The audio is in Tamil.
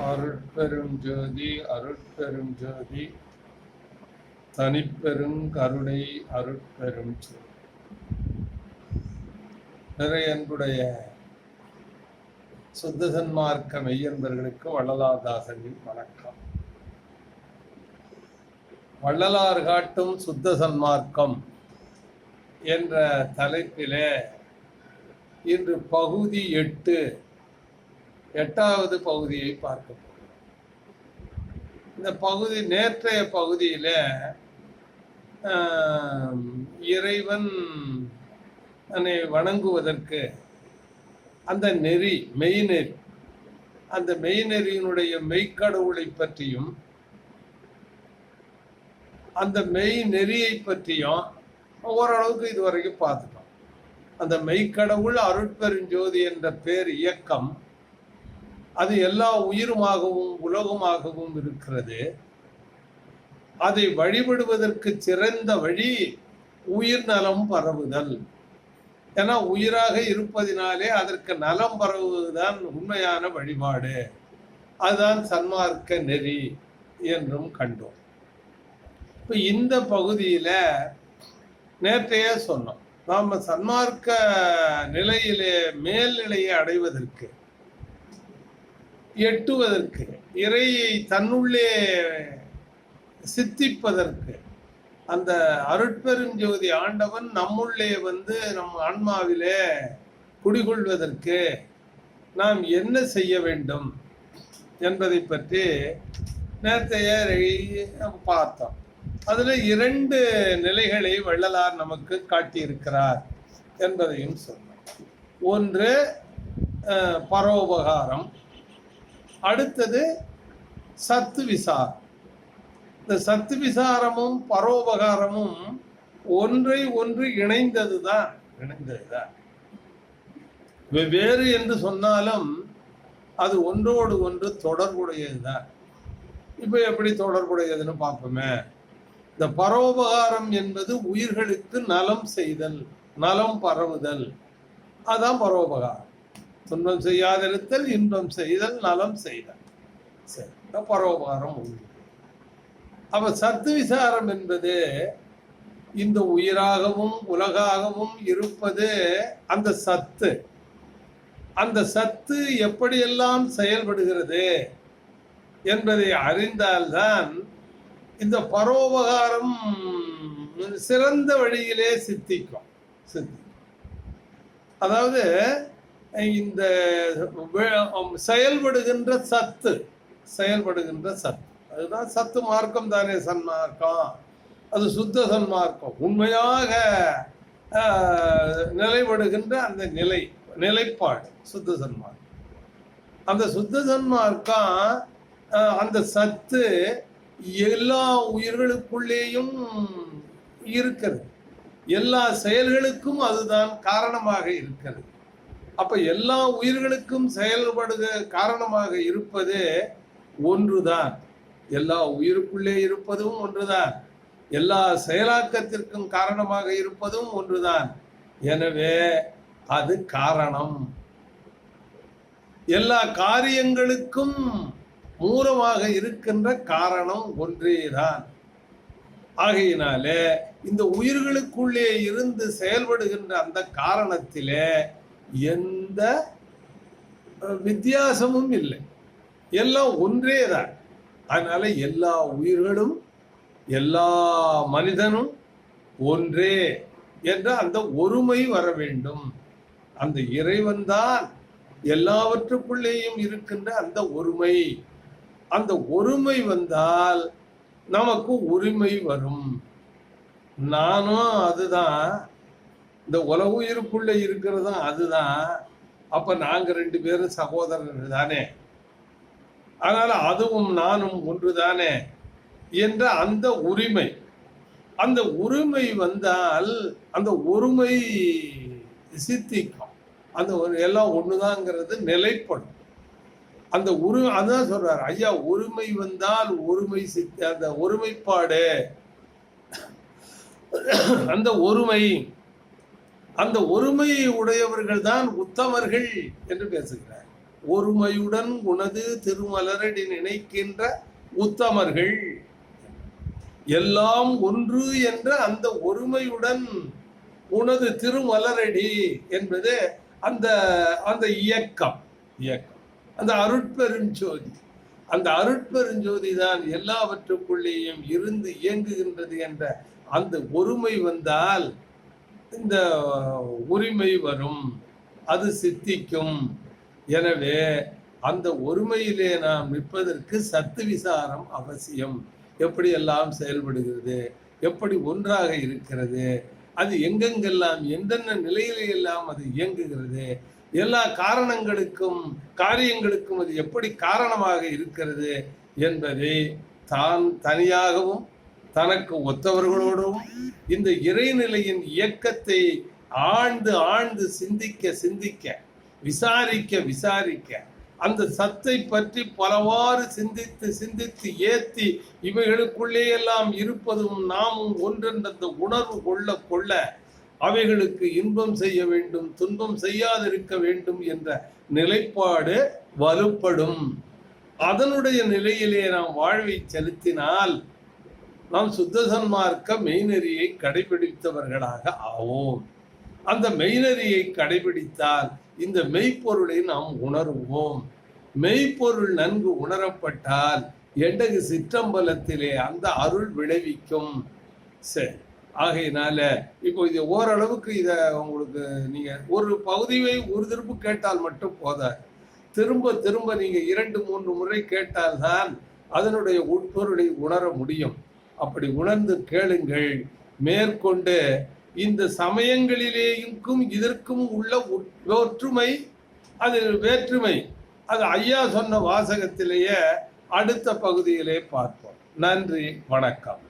அருட்பெரும் ஜோதி அருட்பெரும் ஜோதி தனிப்பெரும் கருணை அருட்பெரும் ஜோதி. நிறைய அன்புடைய சுத்த சன்மார்க்க மெய்யன்பர்களுக்கு வள்ளலார்தாசனின் வணக்கம். வள்ளலார் காட்டும் சுத்த சன்மார்க்கம் என்ற தலைப்பிலே இன்று பகுதி 8வது பகுதியை பார்க்க போகிறோம். இந்த பகுதி நேற்றைய பகுதியில் இறைவன் வணங்குவதற்கு அந்த நெறி மெய்நெறி, அந்த மெய்நெறியினுடைய மெய்க்கடவுளை பற்றியும் அந்த மெய் நெறியை பற்றியும் ஓரளவுக்கு இதுவரைக்கும் பார்த்துட்டோம். அந்த மெய்க்கடவுள் அருட்பெருஞ்சோதி என்ற பேர் இயக்கம் அது எல்லா உயிருமாகவும் உலகமாகவும் இருக்கிறது. அதை வழிபடுவதற்கு சிறந்த வழி உயிர் நலம் பரவுதல். ஏன்னா உயிராக இருப்பதினாலே அதற்கு நலம் பரவுவதுதான் உண்மையான வழிபாடு. அதுதான் சன்மார்க்க நெறி என்றும் கண்டோம். இப்போ இந்த பகுதியில் நேற்றையே சொன்னோம், நாம் சன்மார்க்க நிலையிலே மேல்நிலையை அடைவதற்கு எட்டுவதற்கு இறையை தன்னுள்ளே சித்திப்பதற்கு அந்த அருட்பெருஞ்சோதி ஆண்டவன் நம்முள்ளே நம் ஆன்மாவிலே குடிகொள்வதற்கு நாம் என்ன செய்ய வேண்டும் என்பதை பற்றி நேற்றைய பார்த்தோம். அதில் 2 நிலைகளை வள்ளலார் நமக்கு காட்டியிருக்கிறார் என்பதையும் சொன்னோம். ஒன்று பரோபகாரம், அடுத்தது சத்து விசாரம். இந்த சத்து விசாரமும் பரோபகாரமும் ஒன்றை ஒன்று இணைந்ததுதான். வெவ்வேறு என்று சொன்னாலும் அது ஒன்றோடு ஒன்று தொடர்புடையதுதான். இப்போ எப்படி தொடர்புடையதுன்னு பார்ப்போமே. இந்த பரோபகாரம் என்பது உயிர்களுக்கு நலம் செய்தல், நலம் பரவுதல், அதான் பரோபகாரம். துன்பம் செய்யாதிருத்தல், இன்பம் செய்தல், நலம் செய்தல், சரி, பரோபகாரம் உண்டு. அப்ப சத்து விசாரம் என்பது இந்த உயிராகவும் உலகாகவும் இருப்பது அந்த சத்து. அந்த சத்து எப்படியெல்லாம் செயல்படுகிறது என்பதை அறிந்தால்தான் இந்த பரோபகாரம் சிறந்த வழியிலே சித்திக்கும். அதாவது இந்த செயல்படுகின்ற சத்து, அதுதான் சத்து மார்க்கம் தானே சன்மார்க்கம். அது சுத்த சன்மார்க்கம். உண்மையாக நிலைப்படுகின்ற அந்த நிலைப்பாடு சுத்த சன்மார்க்கம். அந்த சுத்த சன்மார்க்கம் அந்த சத்து எல்லா உயிர்களுக்குள்ளேயும் இருக்கிறது. எல்லா செயல்களுக்கும் அதுதான் காரணமாக இருக்கிறது. அப்ப எல்லா உயிர்களுக்கும் செயல்படுக காரணமாக இருப்பது ஒன்றுதான். எல்லா உயிருக்குள்ளே இருப்பதும் ஒன்றுதான். எல்லா செயலாக்கத்திற்கும் காரணமாக இருப்பதும் ஒன்றுதான். எனவே அது காரணம். எல்லா காரியங்களுக்கும் மூலமாக இருக்கின்ற காரணம் ஒன்றேதான். ஆகையினாலே இந்த உயிர்களுக்குள்ளே இருந்து செயல்படுகின்ற அந்த காரணத்திலே எந்த வித்தியாசமும் இல்லை, எல்லாம் ஒன்றேதான். அதனால எல்லா உயிர்களும் எல்லா மனிதனும் ஒன்றே என்ற அந்த ஒருமை வர வேண்டும். அந்த இறைவன் தான் எல்லாவற்றுக்குள்ளேயும் இருக்கின்ற அந்த ஒருமை. அந்த ஒருமை வந்தால் நமக்கு உரிமை வரும். நானும் அதுதான், இந்த உலக உயிருக்குள்ள இருக்கிறதும் அதுதான். அப்ப நாங்க 2 பேரும் சகோதரர்கள் தானே, அதனால அதுவும் நானும் ஒன்று தானே என்ற அந்த உரிமை. அந்த உரிமை வந்தால் அந்த ஒருமை சித்திக்கும். அந்த எல்லாம் ஒண்ணுதாங்கிறது நிலைப்படும். அந்த அதான் சொல்றாரு ஐயா, ஒருமை வந்தால் ஒருமை சித்தி, அந்த ஒருமைப்பாடு, அந்த ஒருமையை உடையவர்கள் தான் உத்தமர்கள் என்று பேசுகிறார். ஒருமையுடன் உனது திருமலரடி நினைக்கின்ற உத்தமர்கள். எல்லாம் ஒன்று என்ற அந்த ஒருமையுடன் உனது திருமலரடி என்பது அந்த அந்த இயக்கம் அந்த அருட்பெருஞ்சோதி. அந்த அருட்பெருஞ்சோதி தான் எல்லாவற்றுக்குள்ளேயும் இருந்து இயங்குகின்றது என்ற அந்த ஒருமை வந்தால் இந்த உரிமை வரும், அது சித்திக்கும். எனவே அந்த ஒருமையிலே நாம் நிற்பதற்கு சத்து விசாரம் அவசியம். எப்படியெல்லாம் செயல்படுகிறது, எப்படி ஒன்றாக இருக்கிறது, அது எங்கெங்கெல்லாம் எந்தெந்த நிலையிலெல்லாம் அது இயங்குகிறது, எல்லா காரணங்களுக்கும் காரியங்களுக்கும் அது எப்படி காரணமாக இருக்கிறது என்பதை தான் தனியாகவும் தனக்கு ஒத்தவர்களோடும் இந்த இறைநிலையின் இயக்கத்தை ஆழ்ந்து ஆழ்ந்து சிந்திக்க சிந்திக்க விசாரிக்க அந்த சத்தை பற்றி பலவாறு சிந்தித்து சிந்தித்து ஏத்தி இவைகளுக்குள்ளே எல்லாம் இருப்பதும் நாமும் ஒன்றென்ற உணர்வு கொள்ள கொள்ள அவைகளுக்கு இன்பம் செய்ய வேண்டும், துன்பம் செய்யாதிருக்க வேண்டும் என்ற நிலைப்பாடு வலுப்படும். அதனுடைய நிலையிலே நாம் வாழ்வை செலுத்தினால் நாம் சுத்த சன்மார்க்க மெய்நெறியை கடைபிடித்தவர்களாக ஆவோம். அந்த மெய்நெறியை கடைபிடித்தால் இந்த மெய்ப்பொருளை நாம் உணர்வோம். மெய்ப்பொருள் நன்கு உணரப்பட்டால் எண்டகு சிற்றம்பலத்திலே அந்த அருள் விளைவிக்கும். சரி, ஆகையினால இப்போ இது ஓரளவுக்கு இதை உங்களுக்கு நீங்க ஒரு பகுதியை ஒரு திருப்பு கேட்டால் மட்டும் போதாது. திரும்ப திரும்ப நீங்க 2-3 முறை கேட்டால்தான் அதனுடைய உட்பொருளை உணர முடியும். அப்படி உணர்ந்து கேளுங்கள். மேற்கொண்டு இந்த சமயங்களிலேயும் இதற்கும் உள்ள ஒற்றுமை, அது வேற்றுமை, அது ஐயா சொன்ன வாசகத்திலேயே அடுத்த பகுதியிலே பார்ப்போம். நன்றி, வணக்கம்.